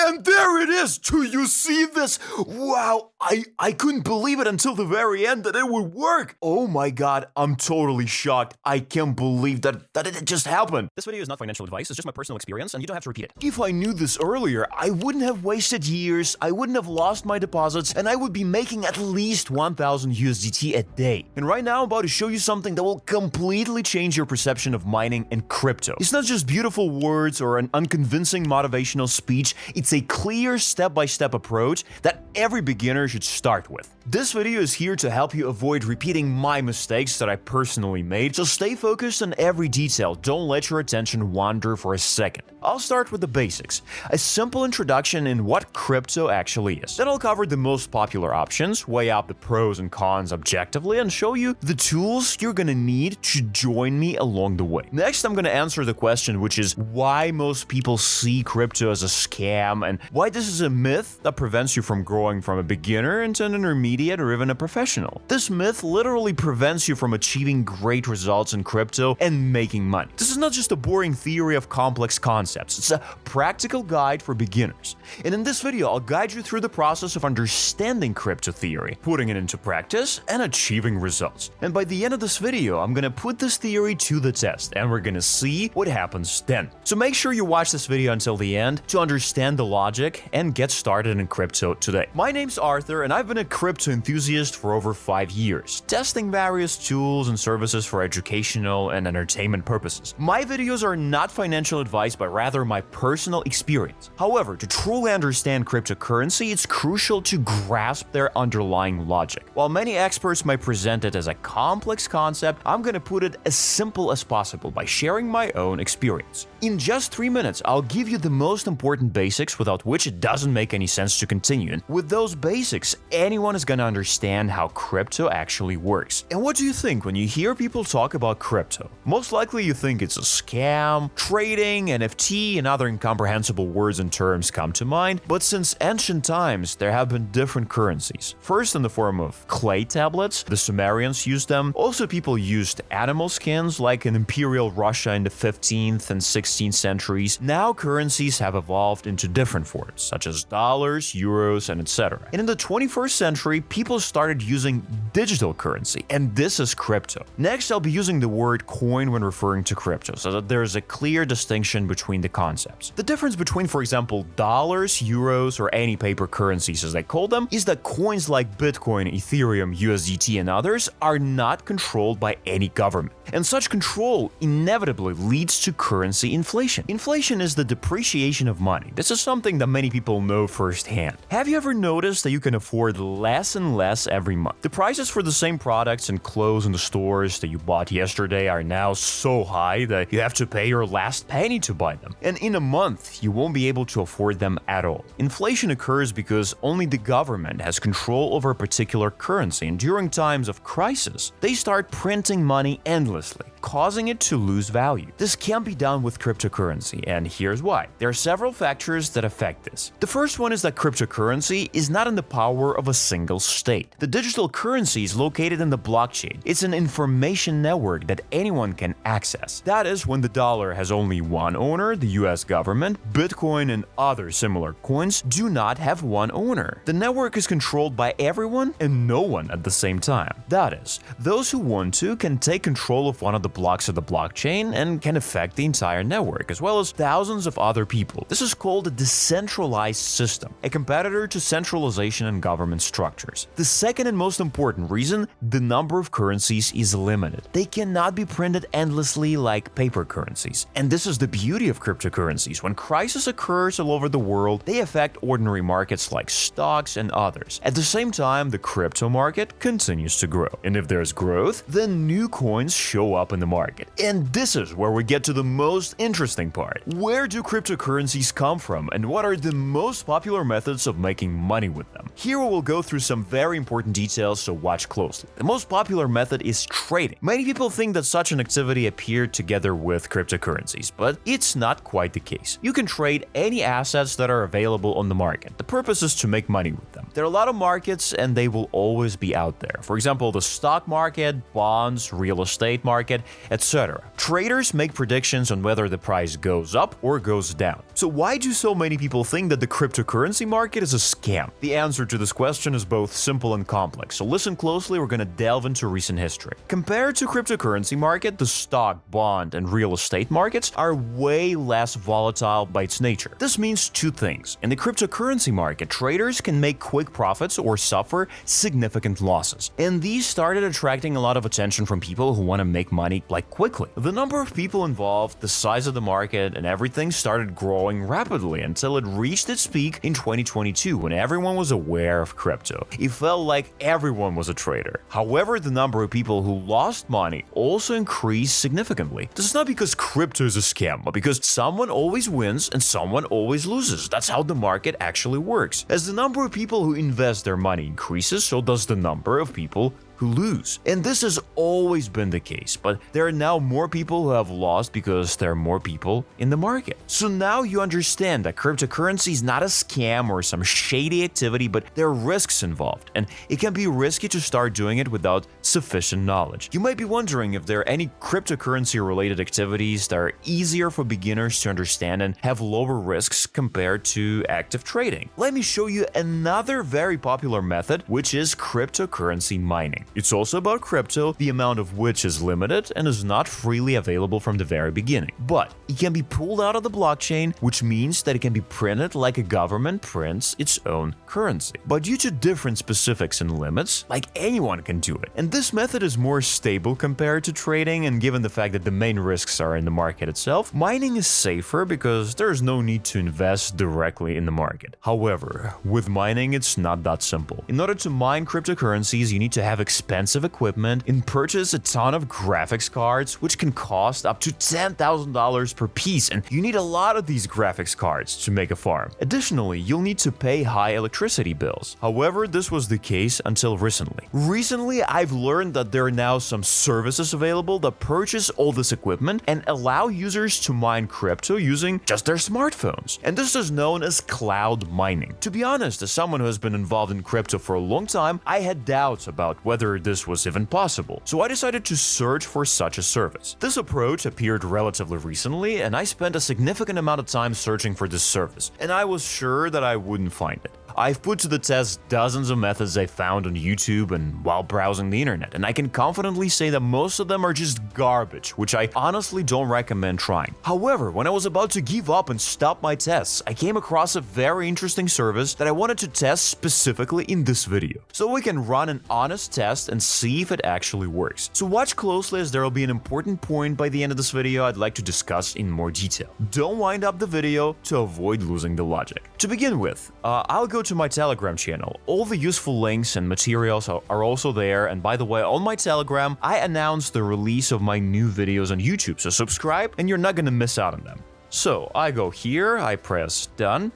And there it is! Do you see this? Wow, I couldn't believe it until the very end that it would work! Oh my god, I'm totally shocked. I can't believe that it just happened. This video is not financial advice, it's just my personal experience, and you don't have to repeat it. If I knew this earlier, I wouldn't have wasted years, I wouldn't have lost my deposits, and I would be making at least 1000 USDT a day. And right now I'm about to show you something that will completely change your perception of mining and crypto. It's not just beautiful words or an unconvincing motivational speech, it's a clear step-by-step approach that every beginner should start with. This video is here to help you avoid repeating my mistakes that I personally made, so stay focused on every detail, don't let your attention wander for a second. I'll start with the basics, a simple introduction in what crypto actually is. Then I'll cover the most popular options, weigh out the pros and cons objectively, and show you the tools you're gonna need to join me along the way. Next, I'm gonna answer the question, which is why most people see crypto as a scam and why this is a myth that prevents you from growing from a beginner into an intermediate or even a professional. This myth literally prevents you from achieving great results in crypto and making money. This is not just a boring theory of complex concepts, it's a practical guide for beginners. And in this video, I'll guide you through the process of understanding crypto theory, putting it into practice, and achieving results. And by the end of this video, I'm gonna put this theory to the test, and we're gonna see what happens then. So make sure you watch this video until the end to understand the logic and get started in crypto today. My name's Arthur, and I've been a crypto enthusiast for over 5 years, testing various tools and services for educational and entertainment purposes. My videos are not financial advice, but rather my personal experience. However, to truly understand cryptocurrency, it's crucial to grasp their underlying logic. While many experts might present it as a complex concept, I'm gonna put it as simple as possible by sharing my own experience. In just 3 minutes, I'll give you the most important basics without which it doesn't make any sense to continue. And with those basics, anyone is gonna understand how crypto actually works. And what do you think when you hear people talk about crypto? Most likely you think it's a scam, trading, NFT, and other incomprehensible words and terms come to mind, but since ancient times, there have been different currencies. First in the form of clay tablets, the Sumerians used them. Also people used animal skins like in Imperial Russia in the 15th and 16th centuries. Now currencies have evolved into different forms, such as dollars, euros, and etc. And in the 21st century, people started using digital currency, and this is crypto. Next, I'll be using the word coin when referring to crypto, so that there is a clear distinction between the concepts. The difference between, for example, dollars, euros, or any paper currencies as they call them, is that coins like Bitcoin, Ethereum, USDT, and others are not controlled by any government. And such control inevitably leads to currency inflation. Inflation is the depreciation of money. This is something that many people know firsthand. Have you ever noticed that you can afford less and less every month? The prices for the same products and clothes in the stores that you bought yesterday are now so high that you have to pay your last penny to buy them. And in a month, you won't be able to afford them at all. Inflation occurs because only the government has control over a particular currency, and during times of crisis, they start printing money endlessly, causing it to lose value. This can't be done with cryptocurrency, and here's why. There are several factors that affect this. The first one is that cryptocurrency is not in the power of a single state. The digital currency is located in the blockchain. It's an information network that anyone can access. That is, when the dollar has only one owner, the US government, Bitcoin and other similar coins do not have one owner. The network is controlled by everyone and no one at the same time. That is, those who want to can take control of one of the blocks of the blockchain and can affect the entire network, as well as thousands of other people. This is called a decentralized system, a competitor to centralization and government structures. The second and most important reason, the number of currencies is limited. They cannot be printed endlessly like paper currencies. And this is the beauty of cryptocurrencies. When crisis occurs all over the world, they affect ordinary markets like stocks and others. At the same time, the crypto market continues to grow. And if there's growth, then new coins show up in the market. And this is where we get to the most interesting part. Where do cryptocurrencies come from, and what are the most popular methods of making money with them? Here we will go through some very important details, so watch closely. The most popular method is trading. Many people think that such an activity appeared together with cryptocurrencies, but it's not quite the case. You can trade any assets that are available on the market. The purpose is to make money with them. There are a lot of markets, and they will always be out there. For example, the stock market, bonds, real estate market, etc. Traders make predictions on whether the price goes up or goes down. So why do so many many people think that the cryptocurrency market is a scam? The answer to this question is both simple and complex, so listen closely, we're gonna delve into recent history. Compared to cryptocurrency market, the stock, bond, and real estate markets are way less volatile by its nature. This means two things. In the cryptocurrency market, traders can make quick profits or suffer significant losses. And these started attracting a lot of attention from people who want to make money like quickly. The number of people involved, the size of the market, and everything started growing rapidly until it reached its peak in 2022 when everyone was aware of crypto. It felt like everyone was a trader. However, the number of people who lost money also increased significantly. This is not because crypto is a scam, but because someone always wins and someone always loses. That's how the market actually works. As the number of people who invest their money increases, so does the number of people who lose. And this has always been the case, but there are now more people who have lost because there are more people in the market. So now you understand that cryptocurrency is not a scam or some shady activity, but there are risks involved, and it can be risky to start doing it without sufficient knowledge. You might be wondering if there are any cryptocurrency related activities that are easier for beginners to understand and have lower risks compared to active trading. Let me show you another very popular method, which is cryptocurrency mining. It's also about crypto, the amount of which is limited and is not freely available from the very beginning. But it can be pulled out of the blockchain, which means that it can be printed like a government prints its own currency. But due to different specifics and limits, like anyone can do it. And this method is more stable compared to trading, and given the fact that the main risks are in the market itself, mining is safer because there is no need to invest directly in the market. However, with mining, it's not that simple. In order to mine cryptocurrencies, you need to have expensive equipment and purchase a ton of graphics cards, which can cost up to $10,000 per piece, and you need a lot of these graphics cards to make a farm. Additionally, you'll need to pay high electricity bills. However, this was the case until recently. Recently, I've learned that there are now some services available that purchase all this equipment and allow users to mine crypto using just their smartphones. And this is known as cloud mining. To be honest, as someone who has been involved in crypto for a long time, I had doubts about whether this was even possible, so I decided to search for such a service. This approach appeared relatively recently, and I spent a significant amount of time searching for this service, and I was sure that I wouldn't find it. I've put to the test dozens of methods I found on YouTube and while browsing the internet, and I can confidently say that most of them are just garbage, which I honestly don't recommend trying. However, when I was about to give up and stop my tests, I came across a very interesting service that I wanted to test specifically in this video, so we can run an honest test and see if it actually works. So watch closely, as there will be an important point by the end of this video I'd like to discuss in more detail. Don't wind up the video to avoid losing the logic. To begin with, I'll go to my Telegram channel. All the useful links and materials are also there, and by the way, on my Telegram, I announced the release of my new videos on YouTube, so subscribe and you're not gonna miss out on them. So I go here, I press done.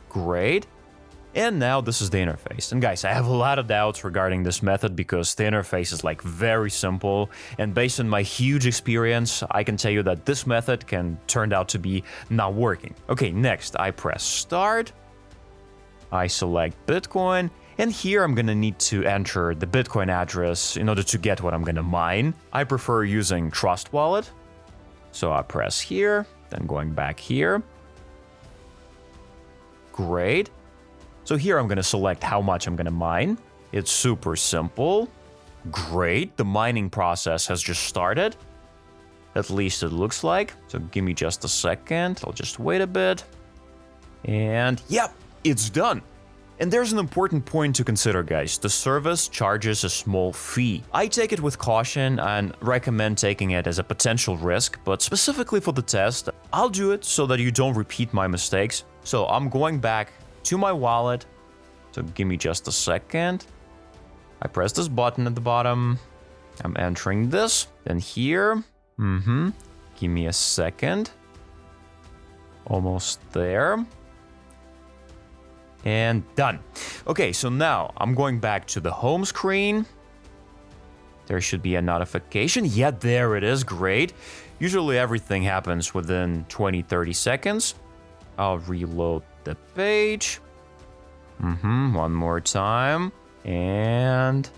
Great. And now this is the interface. And guys, I have a lot of doubts regarding this method because the interface is like very simple, and based on my huge experience, I can tell you that this method can turn out to be not working. Okay, next I press start. I select Bitcoin, and here I'm gonna need to enter the Bitcoin address in order to get what I'm gonna mine. I prefer using Trust Wallet, so I press here, then going back here. Great. So here I'm gonna select how much I'm gonna mine. It's super simple. Great, the mining process has just started. At least it looks like. So give me just a second, I'll just wait a bit. And yep, it's done. And there's an important point to consider, guys. The service charges a small fee. I take it with caution and recommend taking it as a potential risk, but specifically for the test, I'll do it so that you don't repeat my mistakes. So I'm going back to my wallet. So give me just a second. I press this button at the bottom. I'm entering this. Then here. Give me a second. Almost there. And done. Okay, so now I'm going back to the home screen. There should be a notification. Yeah, there it is. Great. Usually everything happens within 20-30 seconds. I'll reload the page. One more time. And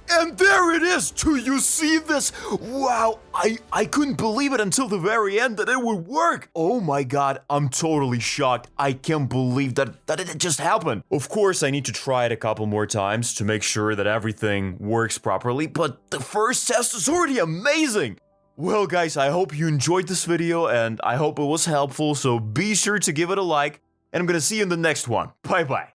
And there it is! Do you see this? Wow, I couldn't believe it until the very end that it would work! Oh my god, I'm totally shocked. I can't believe that it just happened. Of course, I need to try it a couple more times to make sure that everything works properly, but the first test is already amazing! Well guys, I hope you enjoyed this video and I hope it was helpful, so be sure to give it a like, and I'm gonna see you in the next one. Bye bye!